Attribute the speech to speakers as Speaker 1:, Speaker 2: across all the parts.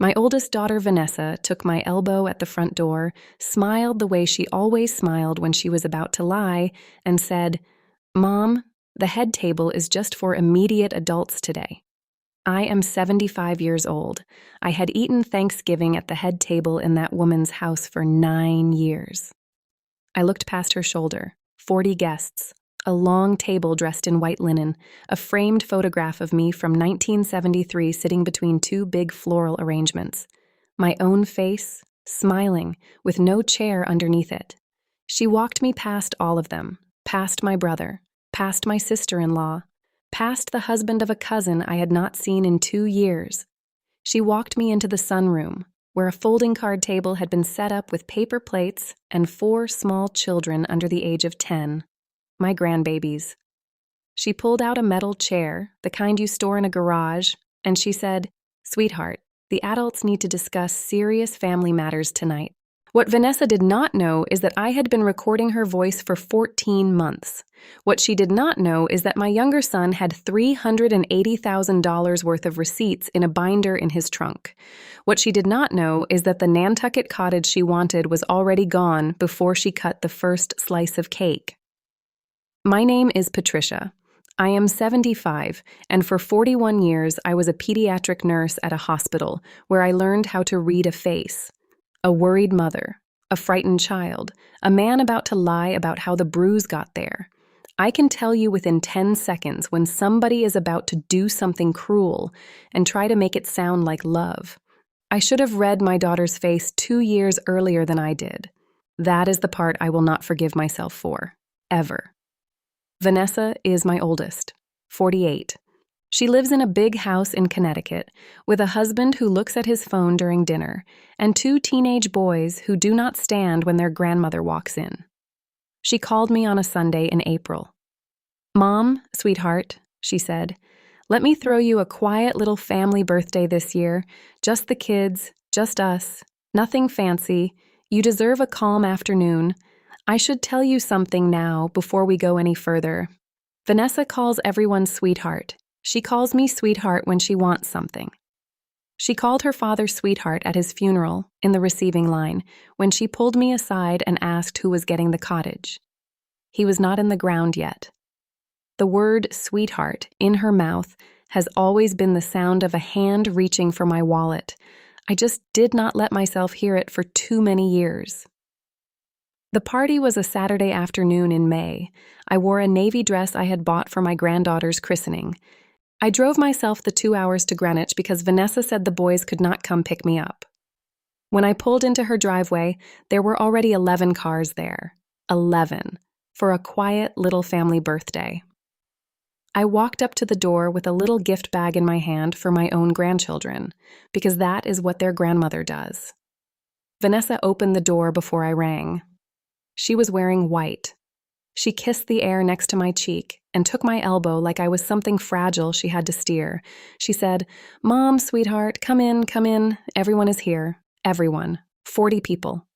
Speaker 1: My oldest daughter, Vanessa, took my elbow at the front door, smiled the way she always smiled when she was about to lie, and said, "Mom, the head table is just for immediate adults today." I am 75 years old. I had eaten Thanksgiving at the head table in that woman's house for 9 years. I looked past her shoulder. 40 guests. A long table dressed in white linen, a framed photograph of me from 1973 sitting between two big floral arrangements. My own face, smiling, with no chair underneath it. She walked me past all of them, past my brother, past my sister-in-law, past the husband of a cousin I had not seen in 2 years. She walked me into the sunroom, where a folding card table had been set up with paper plates and 4 small children under the age of 10. My grandbabies. She pulled out a metal chair, the kind you store in a garage, and she said, "Sweetheart, the adults need to discuss serious family matters tonight." What Vanessa did not know is that I had been recording her voice for 14 months. What she did not know is that my younger son had $380,000 worth of receipts in a binder in his trunk. What she did not know is that the Nantucket cottage she wanted was already gone before she cut the first slice of cake. My name is Patricia. I am 75, and for 41 years I was a pediatric nurse at a hospital where I learned how to read a face. A worried mother, a frightened child, a man about to lie about how the bruise got there. I can tell you within 10 seconds when somebody is about to do something cruel and try to make it sound like love. I should have read my daughter's face 2 years earlier than I did. That is the part I will not forgive myself for, ever. Vanessa is my oldest, 48. She lives in a big house in Connecticut with a husband who looks at his phone during dinner and 2 teenage boys who do not stand when their grandmother walks in. She called me on a Sunday in April. "Mom, sweetheart," she said, "let me throw you a quiet little family birthday this year. Just the kids, just us, nothing fancy. You deserve a calm afternoon. I should tell you something now before we go any further. Vanessa calls everyone sweetheart. She calls me sweetheart when she wants something." She called her father sweetheart at his funeral, in the receiving line, when she pulled me aside and asked who was getting the cottage. He was not in the ground yet. The word sweetheart, in her mouth, has always been the sound of a hand reaching for my wallet. I just did not let myself hear it for too many years. The party was a Saturday afternoon in May. I wore a navy dress I had bought for my granddaughter's christening. I drove myself the 2 hours to Greenwich because Vanessa said the boys could not come pick me up. When I pulled into her driveway, there were already 11 cars there. 11. For a quiet little family birthday. I walked up to the door with a little gift bag in my hand for my own grandchildren, because that is what their grandmother does. Vanessa opened the door before I rang. She was wearing white. She kissed the air next to my cheek and took my elbow like I was something fragile she had to steer. She said, "Mom, sweetheart, come in, come in. Everyone is here. Everyone. 40 people."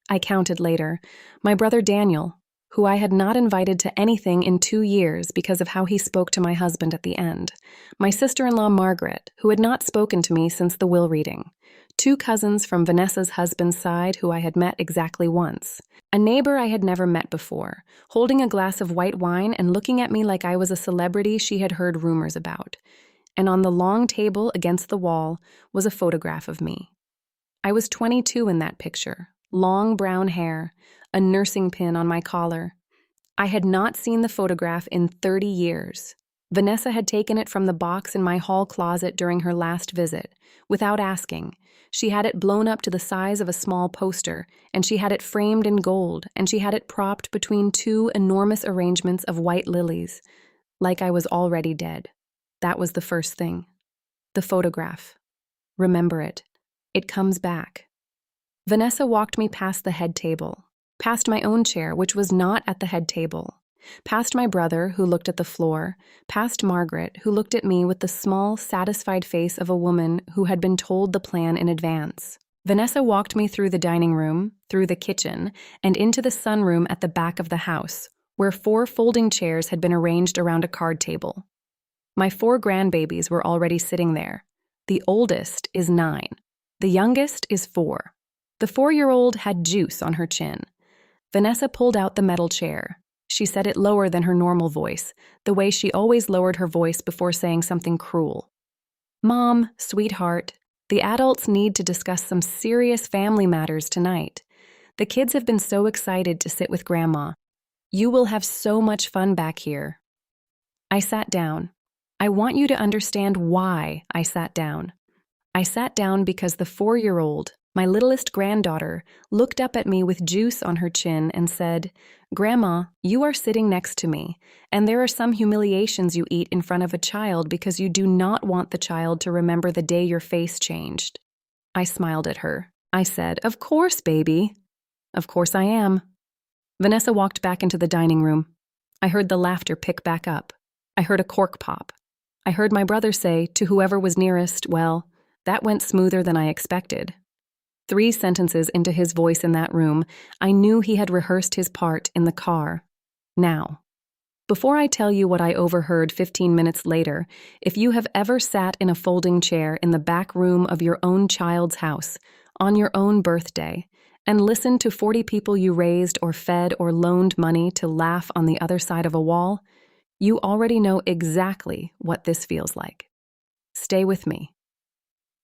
Speaker 1: I counted later. My brother Daniel, who I had not invited to anything in 2 years because of how he spoke to my husband at the end. My sister-in-law Margaret, who had not spoken to me since the will reading. 2 cousins from Vanessa's husband's side who I had met exactly once. A neighbor I had never met before, holding a glass of white wine and looking at me like I was a celebrity she had heard rumors about. And on the long table against the wall was a photograph of me. I was 22 in that picture, long brown hair, a nursing pin on my collar. I had not seen the photograph in 30 years. Vanessa had taken it from the box in my hall closet during her last visit, without asking. She had it blown up to the size of a small poster, and she had it framed in gold, and she had it propped between 2 enormous arrangements of white lilies, like I was already dead. That was the first thing. The photograph. Remember it. It comes back. Vanessa walked me past the head table, past my own chair, which was not at the head table, past my brother, who looked at the floor, past Margaret, who looked at me with the small, satisfied face of a woman who had been told the plan in advance. Vanessa walked me through the dining room, through the kitchen, and into the sunroom at the back of the house, where 4 folding chairs had been arranged around a card table. My 4 grandbabies were already sitting there. The oldest is 9. The youngest is 4. The 4-year-old had juice on her chin. Vanessa pulled out the metal chair. She said it lower than her normal voice, the way she always lowered her voice before saying something cruel. Mom, sweetheart, the adults need to discuss some serious family matters tonight. The kids have been so excited to sit with Grandma. You will have so much fun back here. I sat down. I want you to understand why I sat down. I sat down because the 4-year-old, my littlest granddaughter, looked up at me with juice on her chin and said, Grandma, you are sitting next to me, and there are some humiliations you eat in front of a child because you do not want the child to remember the day your face changed. I smiled at her. I said, Of course, baby. Of course I am. Vanessa walked back into the dining room. I heard the laughter pick back up. I heard a cork pop. I heard my brother say to whoever was nearest, well, that went smoother than I expected. 3 sentences into his voice in that room, I knew he had rehearsed his part in the car. Now, before I tell you what I overheard 15 minutes later, if you have ever sat in a folding chair in the back room of your own child's house, on your own birthday, and listened to 40 people you raised or fed or loaned money to laugh on the other side of a wall, you already know exactly what this feels like. Stay with me.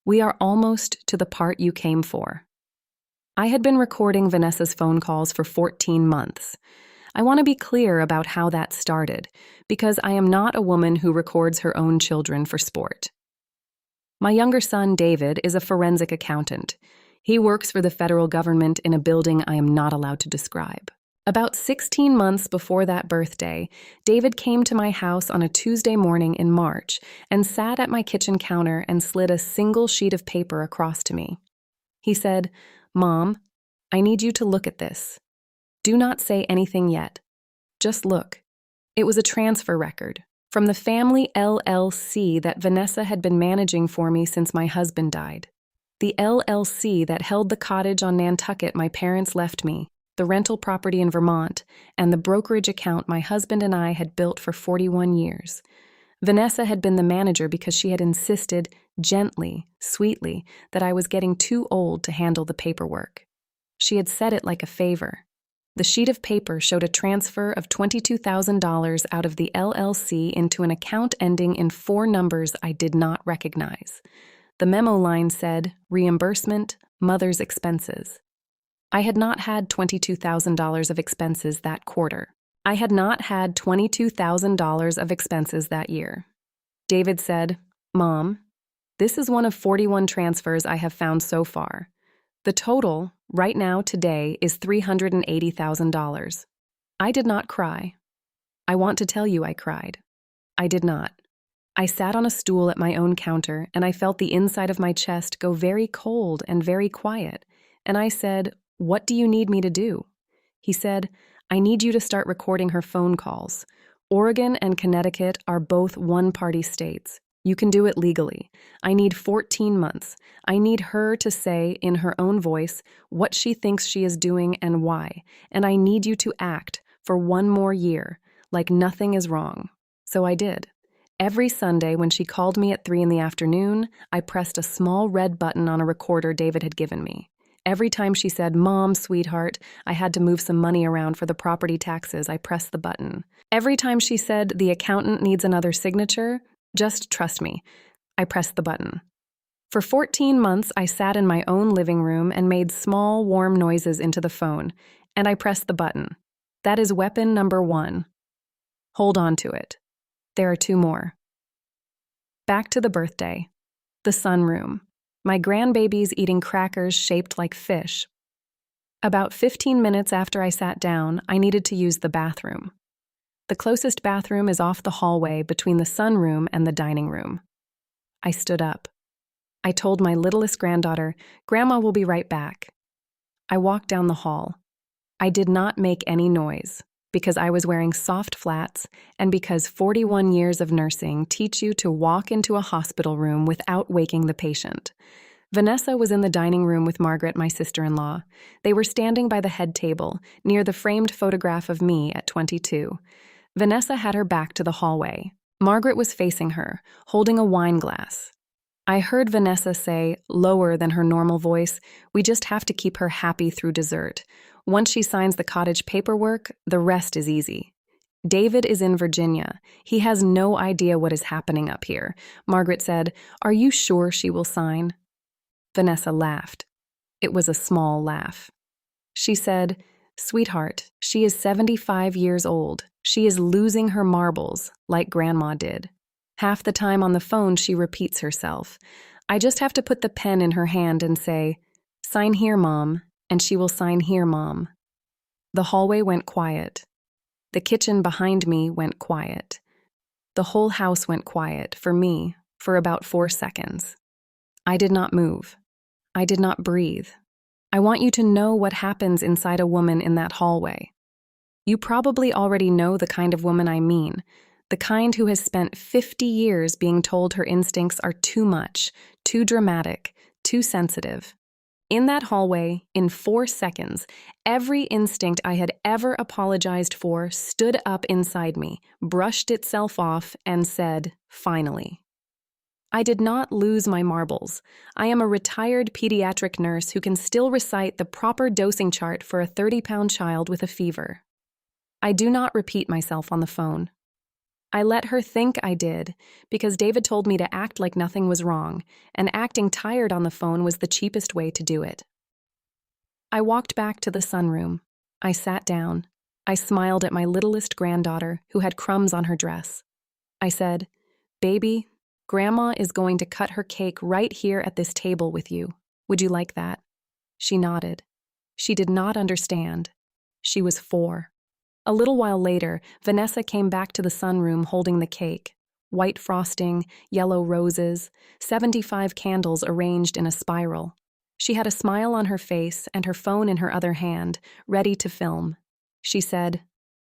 Speaker 1: We are almost to the part you came for. I had been recording Vanessa's phone calls for 14 months. I want to be clear about how that started, because I am not a woman who records her own children for sport. My younger son, David, is a forensic accountant. He works for the federal government in a building I am not allowed to describe. About 16 months before that birthday, David came to my house on a Tuesday morning in March and sat at my kitchen counter and slid a single sheet of paper across to me. He said, Mom, I need you to look at this. Do not say anything yet. Just look. It was a transfer record from the family LLC that Vanessa had been managing for me since my husband died. The LLC that held the cottage on Nantucket my parents left me, the rental property in Vermont, and the brokerage account my husband and I had built for 41 years. Vanessa had been the manager because she had insisted, gently, sweetly, that I was getting too old to handle the paperwork. She had said it like a favor. The sheet of paper showed a transfer of $22,000 out of the LLC into an account ending in 4 numbers I did not recognize. The memo line said, reimbursement, mother's expenses. I had not had $22,000 of expenses that quarter. I had not had $22,000 of expenses that year. David said, Mom, this is one of 41 transfers I have found so far. The total, right now today, is $380,000. I did not cry. I want to tell you I cried. I did not. I sat on a stool at my own counter and I felt the inside of my chest go very cold and very quiet, and I said, What do you need me to do? He said, I need you to start recording her phone calls. Oregon and Connecticut are both one-party states. You can do it legally. I need 14 months. I need her to say, in her own voice, what she thinks she is doing and why. And I need you to act for 1 more year, like nothing is wrong. So I did. Every Sunday when she called me at 3 p.m, I pressed a small red button on a recorder David had given me. Every time she said, Mom, sweetheart, I had to move some money around for the property taxes, I pressed the button. Every time she said, the accountant needs another signature, just trust me, I pressed the button. For 14 months, I sat in my own living room and made small, warm noises into the phone, and I pressed the button. That is weapon number 1. Hold on to it. There are 2 more. Back to the birthday. The sunroom. My grandbabies eating crackers shaped like fish. About 15 minutes after I sat down, I needed to use the bathroom. The closest bathroom is off the hallway between the sunroom and the dining room. I stood up. I told my littlest granddaughter, Grandma will be right back. I walked down the hall. I did not make any noise because I was wearing soft flats and because 41 years of nursing teach you to walk into a hospital room without waking the patient. Vanessa was in the dining room with Margaret, my sister-in-law. They were standing by the head table, near the framed photograph of me at 22. Vanessa had her back to the hallway. Margaret was facing her, holding a wine glass. I heard Vanessa say, lower than her normal voice, we just have to keep her happy through dessert. Once she signs the cottage paperwork, the rest is easy. David is in Virginia. He has no idea what is happening up here. Margaret said, are you sure she will sign? Vanessa laughed. It was a small laugh. She said, sweetheart, she is 75 years old. She is losing her marbles, like Grandma did. Half the time on the phone, she repeats herself. I just have to put the pen in her hand and say, sign here, Mom, and she will sign here, Mom. The hallway went quiet. The kitchen behind me went quiet. The whole house went quiet, for me, for about 4 seconds. I did not move. I did not breathe. I want you to know what happens inside a woman in that hallway. You probably already know the kind of woman I mean, the kind who has spent 50 years being told her instincts are too much, too dramatic, too sensitive. In that hallway, in 4 seconds, every instinct I had ever apologized for stood up inside me, brushed itself off, and said, finally. I did not lose my marbles. I am a retired pediatric nurse who can still recite the proper dosing chart for a 30-pound child with a fever. I do not repeat myself on the phone. I let her think I did, because David told me to act like nothing was wrong, and acting tired on the phone was the cheapest way to do it. I walked back to the sunroom. I sat down. I smiled at my littlest granddaughter, who had crumbs on her dress. I said, baby, Grandma is going to cut her cake right here at this table with you. Would you like that? She nodded. She did not understand. She was 4. A little while later, Vanessa came back to the sunroom holding the cake. White frosting, yellow roses, 75 candles arranged in a spiral. She had a smile on her face and her phone in her other hand, ready to film. She said,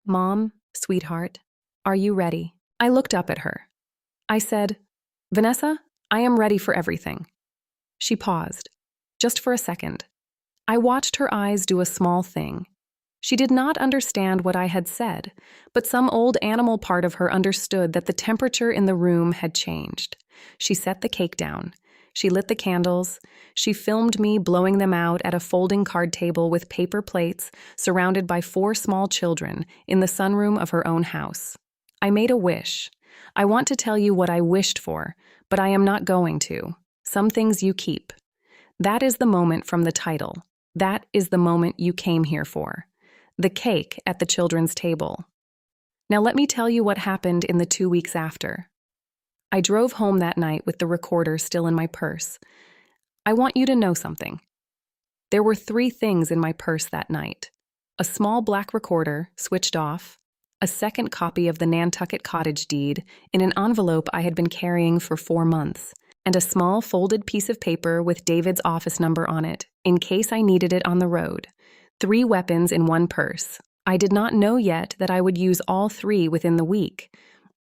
Speaker 1: Mom, sweetheart, are you ready? I looked up at her. I said, Vanessa, I am ready for everything. She paused, just for a second. I watched her eyes do a small thing. She did not understand what I had said, but some old animal part of her understood that the temperature in the room had changed. She set the cake down. She lit the candles. She filmed me blowing them out at a folding card table with paper plates, surrounded by 4 small children, in the sunroom of her own house. I made a wish. I want to tell you what I wished for, but I am not going to. Some things you keep. That is the moment from the title. That is the moment you came here for. The cake at the children's table. Now let me tell you what happened in the 2 weeks after. I drove home that night with the recorder still in my purse. I want you to know something. There were 3 things in my purse that night. A small black recorder, switched off, a second copy of the Nantucket Cottage deed in an envelope I had been carrying for 4 months, and a small folded piece of paper with David's office number on it, in case I needed it on the road. 3 weapons in one purse. I did not know yet that I would use all 3 within the week.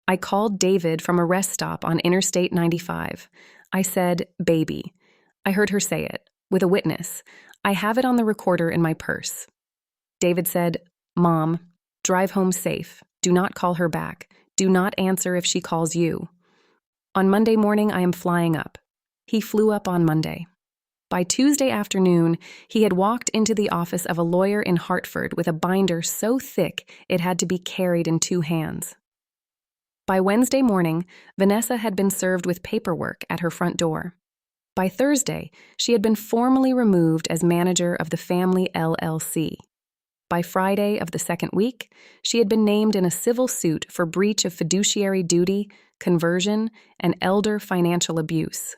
Speaker 1: I called David from a rest stop on Interstate 95. I said, baby. I heard her say it, with a witness. I have it on the recorder in my purse. David said, Mom, drive home safe. Do not call her back. Do not answer if she calls you. On Monday morning, I am flying up. He flew up on Monday. By Tuesday afternoon, he had walked into the office of a lawyer in Hartford with a binder so thick it had to be carried in 2 hands. By Wednesday morning, Vanessa had been served with paperwork at her front door. By Thursday, she had been formally removed as manager of the family LLC. By Friday of the 2nd week, she had been named in a civil suit for breach of fiduciary duty, conversion, and elder financial abuse.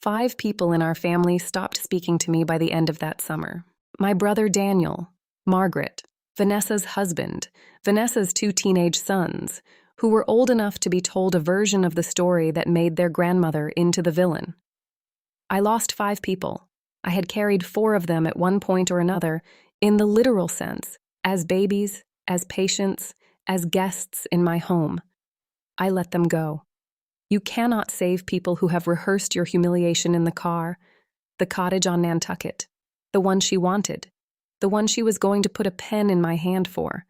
Speaker 1: 5 people in our family stopped speaking to me by the end of that summer. My brother Daniel, Margaret, Vanessa's husband, Vanessa's 2 teenage sons, who were old enough to be told a version of the story that made their grandmother into the villain. I lost 5 people. I had carried 4 of them at one point or another, in the literal sense, as babies, as patients, as guests in my home. I let them go. You cannot save people who have rehearsed your humiliation in the car, the cottage on Nantucket, the one she wanted, the one she was going to put a pen in my hand for.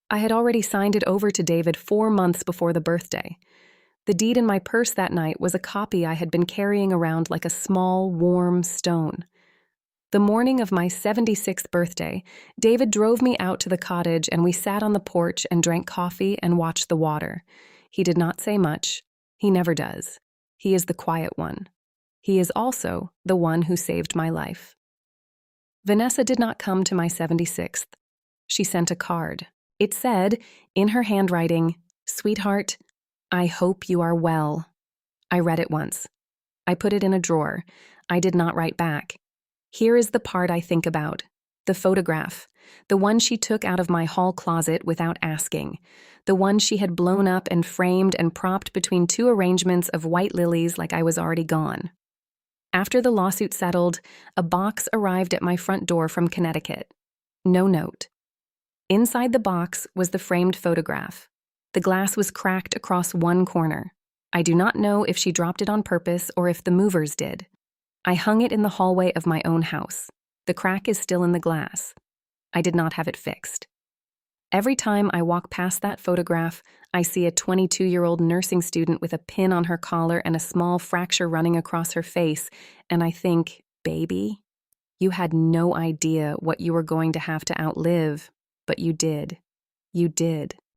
Speaker 1: I had already signed it over to David 4 months before the birthday. The deed in my purse that night was a copy I had been carrying around like a small, warm stone. The morning of my 76th birthday, David drove me out to the cottage and we sat on the porch and drank coffee and watched the water. He did not say much. He never does. He is the quiet one. He is also the one who saved my life. Vanessa did not come to my 76th. She sent a card. It said, in her handwriting, "Sweetheart, I hope you are well." I read it once. I put it in a drawer. I did not write back. Here is the part I think about. The photograph. The one she took out of my hall closet without asking. The one she had blown up and framed and propped between two arrangements of white lilies like I was already gone. After the lawsuit settled, a box arrived at my front door from Connecticut. No note. Inside the box was the framed photograph. The glass was cracked across one corner. I do not know if she dropped it on purpose or if the movers did. I hung it in the hallway of my own house. The crack is still in the glass. I did not have it fixed. Every time I walk past that photograph, I see a 22-year-old nursing student with a pin on her collar and a small fracture running across her face, and I think, baby, you had no idea what you were going to have to outlive, but you did. You did.